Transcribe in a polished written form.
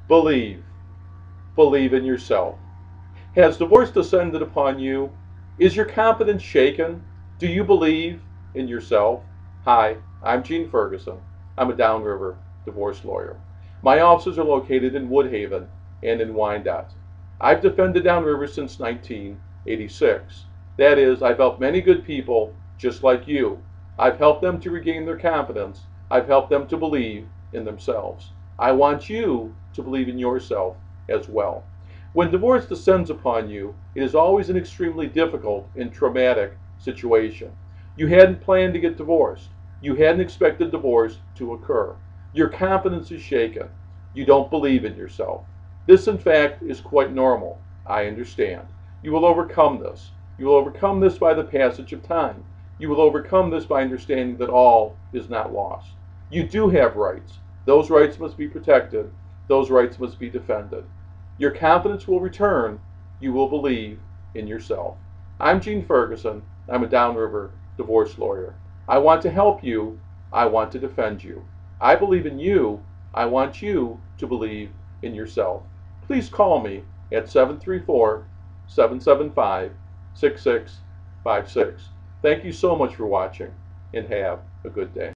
Believe. Believe in yourself. Has divorce descended upon you? Is your confidence shaken? Do you believe in yourself? Hi, I'm Gene Ferguson. I'm a downriver divorce lawyer. My offices are located in Woodhaven and in Wyandotte. I've defended downriver since 1986. That is, I've helped many good people just like you. I've helped them to regain their confidence. I've helped them to believe in themselves. I want you to believe in yourself as well. When divorce descends upon you, it is always an extremely difficult and traumatic situation. You hadn't planned to get divorced. You hadn't expected divorce to occur. Your confidence is shaken. You don't believe in yourself. This, in fact, is quite normal. I understand. You will overcome this. You will overcome this by the passage of time. You will overcome this by understanding that all is not lost. You do have rights. Those rights must be protected. Those rights must be defended. Your confidence will return. You will believe in yourself. I'm Gene Ferguson. I'm a downriver divorce lawyer. I want to help you. I want to defend you. I believe in you. I want you to believe in yourself. Please call me at 734-775-6656. Thank you so much for watching, and have a good day.